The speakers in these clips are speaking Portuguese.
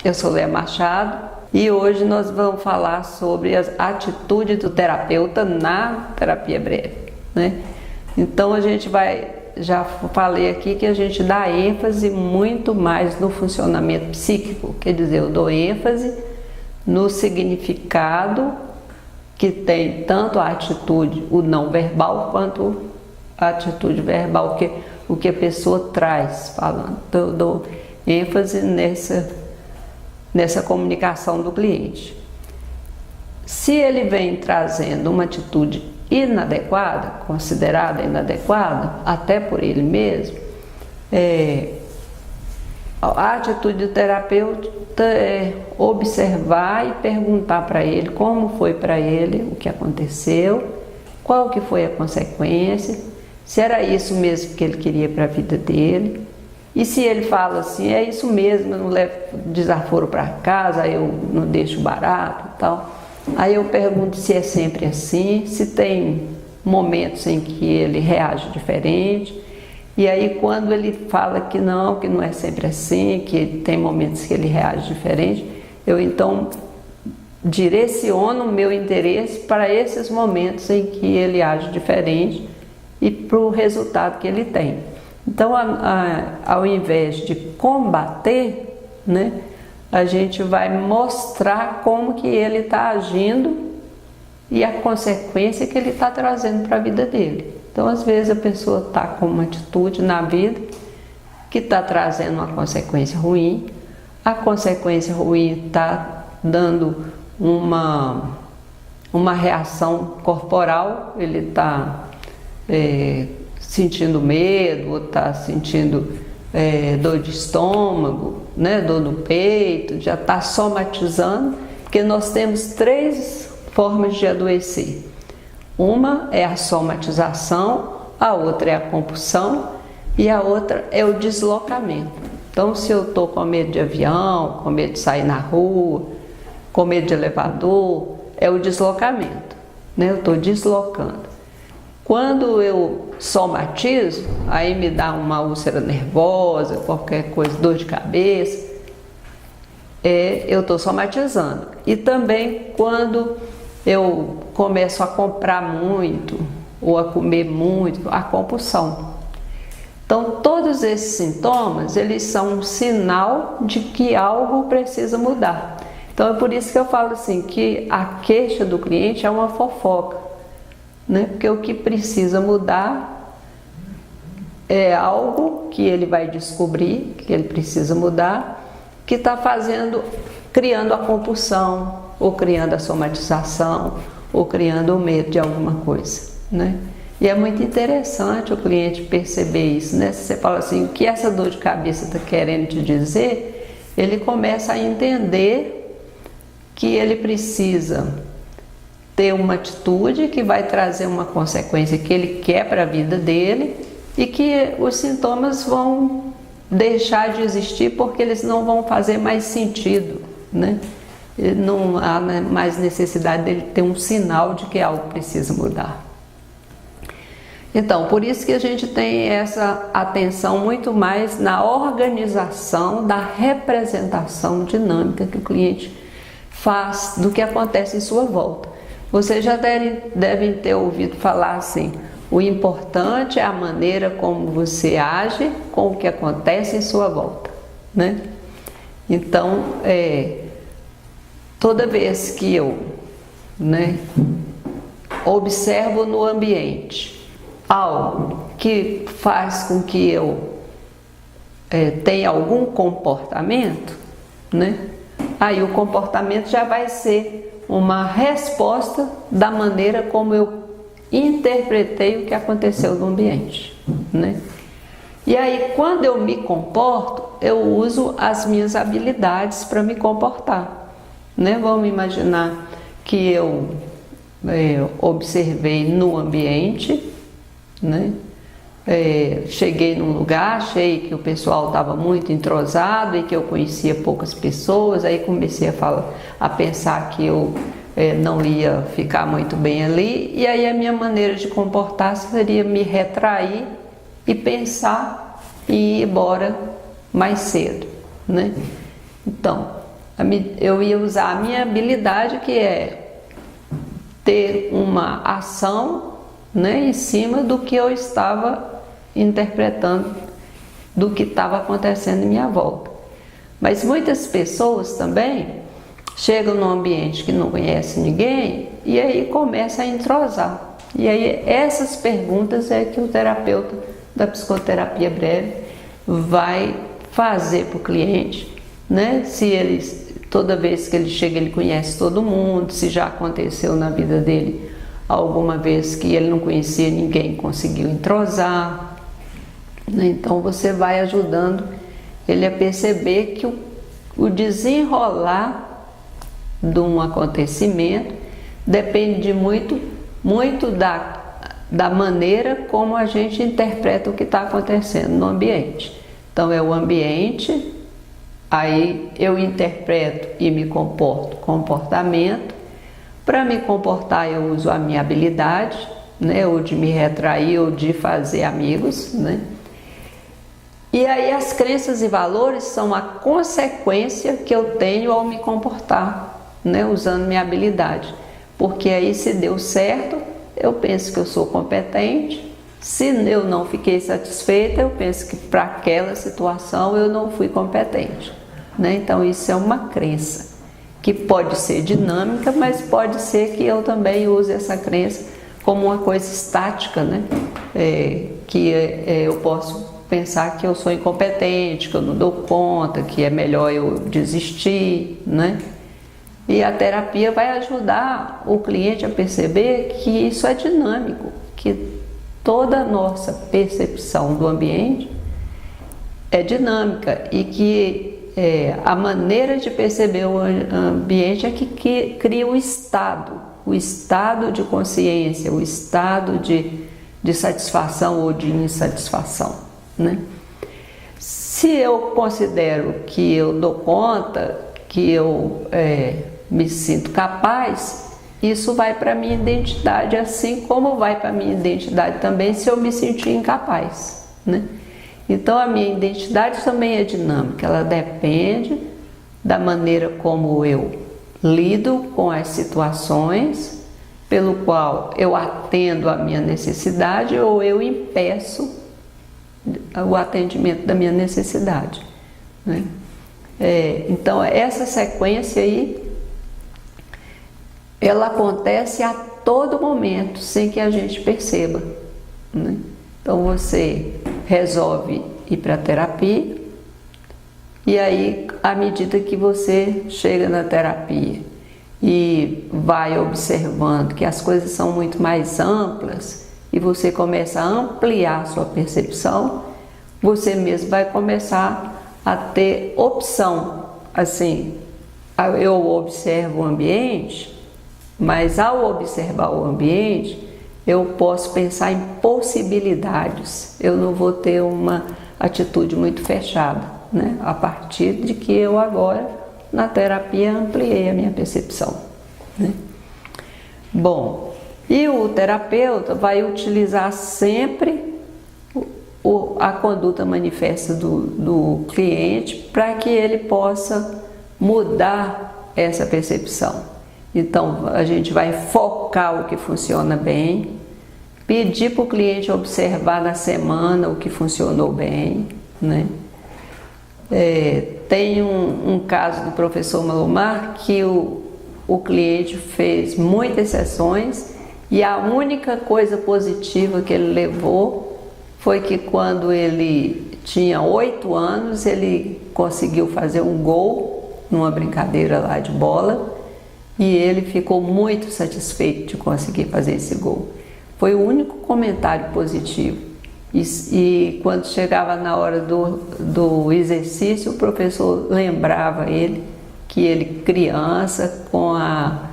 Eu sou Léa Machado e hoje nós vamos falar sobre as atitudes do terapeuta na terapia breve, né? Então a gente vai, já falei aqui que a gente dá ênfase muito mais no funcionamento psíquico, quer dizer, eu dou ênfase no significado que tem tanto a atitude, o não verbal, quanto a atitude verbal, o que a pessoa traz falando. Então, eu dou ênfase nessa comunicação do cliente. Se ele vem trazendo uma atitude inadequada, considerada inadequada, até por ele mesmo, a atitude do terapeuta é observar e perguntar para ele como foi para ele, o que aconteceu, qual que foi a consequência, se era isso mesmo que ele queria para a vida dele. E se ele fala assim, é isso mesmo, eu não levo desaforo para casa, eu não deixo barato e tal. Aí eu pergunto se é sempre assim, se tem momentos em que ele reage diferente. E aí quando ele fala que não é sempre assim, que tem momentos que ele reage diferente, eu então direciono o meu interesse para esses momentos em que ele age diferente e para o resultado que ele tem. Então, ao invés de combater, né, a gente vai mostrar como que ele está agindo e a consequência que ele está trazendo para a vida dele. Então, às vezes a pessoa está com uma atitude na vida que está trazendo uma consequência ruim. A consequência ruim está dando uma reação corporal, ele está sentindo medo, ou está sentindo dor de estômago, né, dor no peito, já está somatizando, porque nós temos 3 formas de adoecer. Uma é a somatização, a outra é a compulsão e a outra é o deslocamento. Então, se eu estou com medo de avião, com medo de sair na rua, com medo de elevador, é o deslocamento, né? Eu estou deslocando. Quando eu somatizo, aí me dá uma úlcera nervosa, qualquer coisa, dor de cabeça, eu estou somatizando. E também quando eu começo a comprar muito ou a comer muito, a compulsão. Então, todos esses sintomas, eles são um sinal de que algo precisa mudar. Então, é por isso que eu falo assim, que a queixa do cliente é uma fofoca, né? Porque o que precisa mudar é algo que ele vai descobrir, que ele precisa mudar, que está criando a compulsão, ou criando a somatização, ou criando o medo de alguma coisa, né? E é muito interessante o cliente perceber isso, né? Se você fala assim, o que essa dor de cabeça está querendo te dizer, ele começa a entender que ele precisa ter uma atitude que vai trazer uma consequência que ele quer para a vida dele e que os sintomas vão deixar de existir porque eles não vão fazer mais sentido, né? Não há mais necessidade dele ter um sinal de que algo precisa mudar. Então, por isso que a gente tem essa atenção muito mais na organização da representação dinâmica que o cliente faz do que acontece em sua volta. Vocês já devem ter ouvido falar assim, o importante é a maneira como você age com o que acontece em sua volta, né? Então, toda vez que eu, né, observo no ambiente algo que faz com que eu tenha algum comportamento, né, aí o comportamento já vai ser uma resposta da maneira como eu interpretei o que aconteceu no ambiente, né? E aí, quando eu me comporto, eu uso as minhas habilidades para me comportar, né? Vamos imaginar que eu observei no ambiente, né? Cheguei num lugar, achei que o pessoal estava muito entrosado e que eu conhecia poucas pessoas, aí comecei a pensar que eu não ia ficar muito bem ali, e aí a minha maneira de comportar seria me retrair e pensar em ir embora mais cedo, né? Então, eu ia usar a minha habilidade, que é ter uma ação, né, em cima do que eu estava interpretando, do que estava acontecendo em minha volta. Mas muitas pessoas também chegam num ambiente que não conhece ninguém e aí começa a entrosar. E aí essas perguntas é que o terapeuta da psicoterapia breve vai fazer para o cliente, né? Se ele, toda vez que ele chega, ele conhece todo mundo, se já aconteceu na vida dele alguma vez que ele não conhecia ninguém, conseguiu entrosar, né? Então você vai ajudando ele a perceber que o desenrolar de um acontecimento depende de muito da maneira como a gente interpreta o que está acontecendo no ambiente. Então é o ambiente, aí eu interpreto e me comporto, comportamento. Para me comportar eu uso a minha habilidade, né, ou de me retrair ou de fazer amigos, né? E aí as crenças e valores são a consequência que eu tenho ao me comportar, né, usando minha habilidade. Porque aí, se deu certo, eu penso que eu sou competente. Se eu não fiquei satisfeita, eu penso que para aquela situação eu não fui competente, né? Então isso é uma crença que pode ser dinâmica, mas pode ser que eu também use essa crença como uma coisa estática, né? Eu posso pensar que eu sou incompetente, que eu não dou conta, que é melhor eu desistir, né? E a terapia vai ajudar o cliente a perceber que isso é dinâmico, que toda a nossa percepção do ambiente é dinâmica e que a maneira de perceber o ambiente é que cria o estado de consciência, o estado de satisfação ou de insatisfação, né? Se eu considero que eu dou conta, que eu me sinto capaz, isso vai para a minha identidade, assim como vai para a minha identidade também se eu me sentir incapaz, né? Então a minha identidade também é dinâmica, ela depende da maneira como eu lido com as situações, pelo qual eu atendo a minha necessidade ou eu impeço o atendimento da minha necessidade, né? Então essa sequência aí, ela acontece a todo momento, sem que a gente perceba, né? Então você resolve ir para a terapia e aí, à medida que você chega na terapia e vai observando que as coisas são muito mais amplas e você começa a ampliar a sua percepção, você mesmo vai começar a ter opção. Assim, eu observo o ambiente, mas ao observar o ambiente, eu posso pensar em possibilidades. Eu não vou ter uma atitude muito fechada, né? A partir de que eu agora, na terapia, ampliei a minha percepção, né? Bom, e o terapeuta vai utilizar sempre a conduta manifesta do cliente para que ele possa mudar essa percepção. Então, a gente vai focar o que funciona bem, pedir para o cliente observar na semana o que funcionou bem, né? Tem um caso do professor Malomar que o cliente fez muitas sessões e a única coisa positiva que ele levou foi que quando ele tinha 8 anos, ele conseguiu fazer um gol numa brincadeira lá de bola e ele ficou muito satisfeito de conseguir fazer esse gol. Foi o único comentário positivo. E quando chegava na hora do exercício, o professor lembrava ele que ele, criança, com a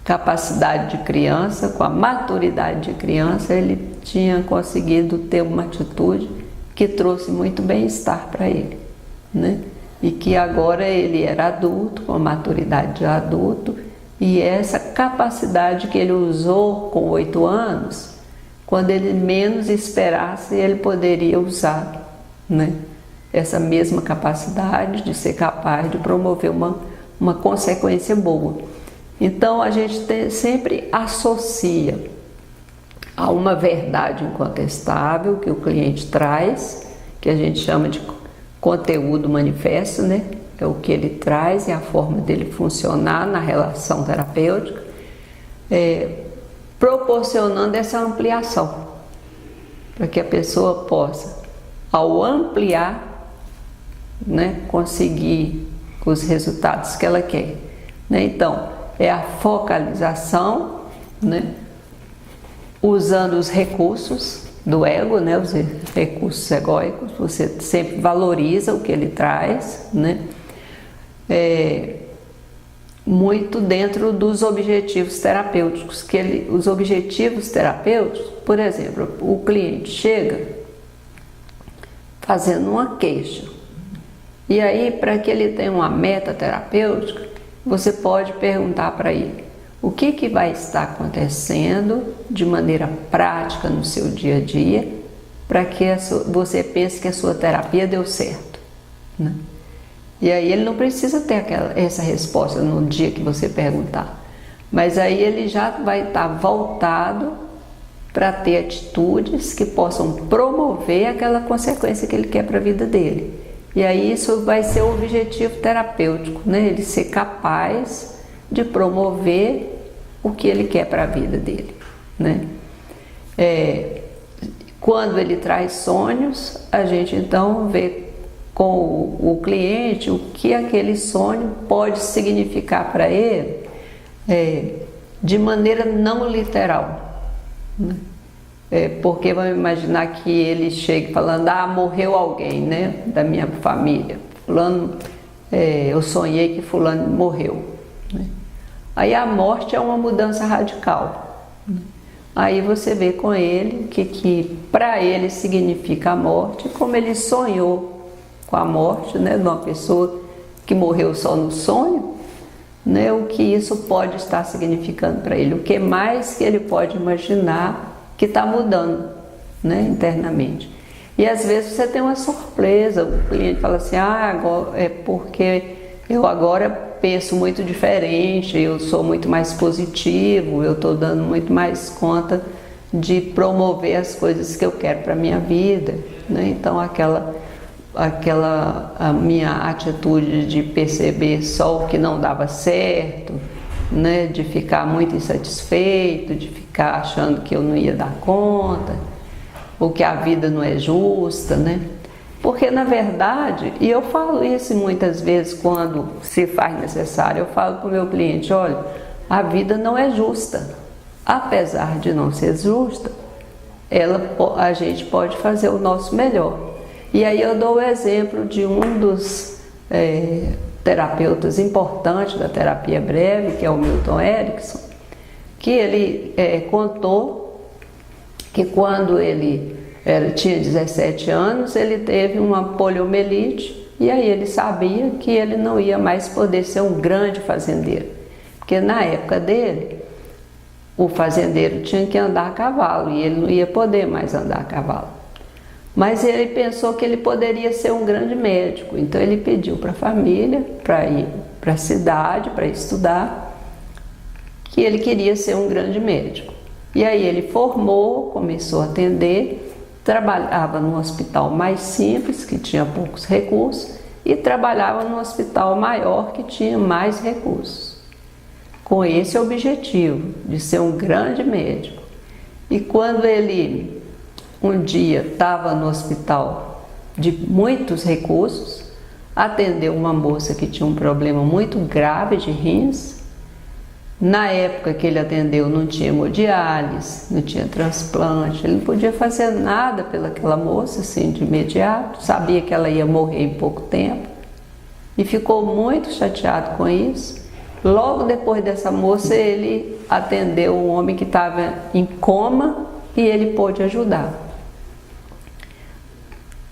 capacidade de criança, com a maturidade de criança, ele tinha conseguido ter uma atitude que trouxe muito bem-estar para ele, né? E que agora ele era adulto, com a maturidade de adulto, e essa capacidade que ele usou com 8 anos, quando ele menos esperasse, ele poderia usar, né? Essa mesma capacidade de ser capaz de promover uma uma consequência boa. Então a gente sempre associa a uma verdade incontestável que o cliente traz, que a gente chama de conteúdo manifesto, né? É o que ele traz e a forma dele funcionar na relação terapêutica, proporcionando essa ampliação, para que a pessoa possa, ao ampliar, né, conseguir os resultados que ela quer, né? Então, é a focalização, né, usando os recursos do ego, né, os recursos egóicos, você sempre valoriza o que ele traz, né? Muito dentro dos objetivos terapêuticos, os objetivos terapêuticos, por exemplo, o cliente chega fazendo uma queixa, e aí, para que ele tenha uma meta terapêutica, você pode perguntar para ele o que vai estar acontecendo de maneira prática no seu dia a dia, para que você pense que a sua terapia deu certo, né? E aí ele não precisa ter essa resposta no dia que você perguntar, mas aí ele já vai estar voltado para ter atitudes que possam promover aquela consequência que ele quer para a vida dele. E aí isso vai ser o objetivo terapêutico, né? Ele ser capaz de promover o que ele quer para a vida dele, né? Quando ele traz sonhos, a gente então vê com o cliente o que aquele sonho pode significar para ele, de maneira não literal, né? Porque vamos imaginar que ele chegue falando, morreu alguém, né, da minha família, fulano, eu sonhei que fulano morreu, né? Aí a morte é uma mudança radical, né? Aí você vê com ele o que para ele significa a morte, como ele sonhou com a morte, né, de uma pessoa que morreu só no sonho, né, o que isso pode estar significando para ele, o que mais que ele pode imaginar que está mudando, né, internamente. E às vezes você tem uma surpresa, o cliente fala assim, agora é porque eu agora penso muito diferente, eu sou muito mais positivo, eu estou dando muito mais conta de promover as coisas que eu quero para a minha vida, né? Então a minha atitude de perceber só o que não dava certo, né, de ficar muito insatisfeito, de ficar achando que eu não ia dar conta, ou que a vida não é justa, né? Porque na verdade, e eu falo isso muitas vezes quando se faz necessário, eu falo para o meu cliente, olha, a vida não é justa. Apesar de não ser justa, a gente pode fazer o nosso melhor. E aí eu dou o exemplo de um dos terapeutas importantes da terapia breve, que é o Milton Erickson, que ele contou que quando ele tinha 17 anos, ele teve uma poliomielite, e aí ele sabia que ele não ia mais poder ser um grande fazendeiro, porque na época dele, o fazendeiro tinha que andar a cavalo, e ele não ia poder mais andar a cavalo. Mas ele pensou que ele poderia ser um grande médico, então ele pediu para a família, para ir para a cidade, para estudar, que ele queria ser um grande médico. E aí ele formou, começou a atender, trabalhava num hospital mais simples, que tinha poucos recursos, e trabalhava num hospital maior, que tinha mais recursos, com esse objetivo de ser um grande médico. E quando ele um dia estava no hospital de muitos recursos, atendeu uma moça que tinha um problema muito grave de rins. Na época que ele atendeu não tinha hemodiálise, não tinha transplante, ele não podia fazer nada pelaquela moça assim de imediato, sabia que ela ia morrer em pouco tempo e ficou muito chateado com isso. Logo depois dessa moça ele atendeu um homem que estava em coma e ele pôde ajudar.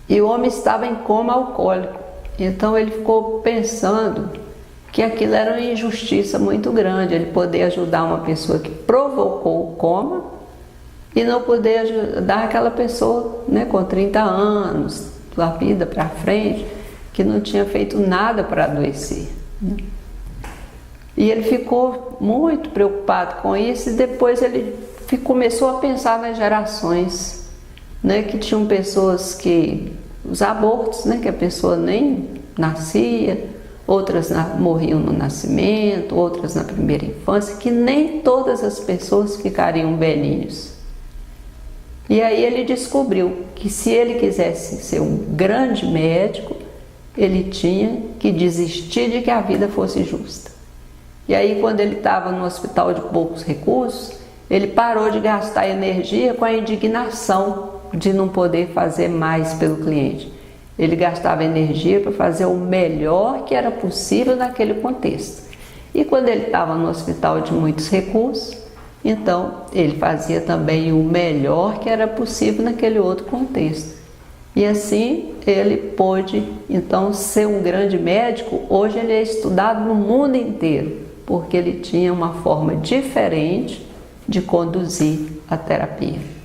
E o homem estava em coma alcoólico, então ele ficou pensando que aquilo era uma injustiça muito grande, ele poder ajudar uma pessoa que provocou o coma e não poder ajudar aquela pessoa, né, com 30 anos, a vida para frente, que não tinha feito nada para adoecer, né? E ele ficou muito preocupado com isso e depois ele começou a pensar nas gerações, né, que tinham pessoas que, os abortos, né, que a pessoa nem nascia, outras morriam no nascimento, outras na primeira infância, que nem todas as pessoas ficariam velhinhos. E aí ele descobriu que se ele quisesse ser um grande médico, ele tinha que desistir de que a vida fosse justa. E aí, quando ele estava no hospital de poucos recursos, ele parou de gastar energia com a indignação de não poder fazer mais pelo cliente. Ele gastava energia para fazer o melhor que era possível naquele contexto. E quando ele estava no hospital de muitos recursos, então ele fazia também o melhor que era possível naquele outro contexto. E assim ele pôde então ser um grande médico. Hoje ele é estudado no mundo inteiro, porque ele tinha uma forma diferente de conduzir a terapia.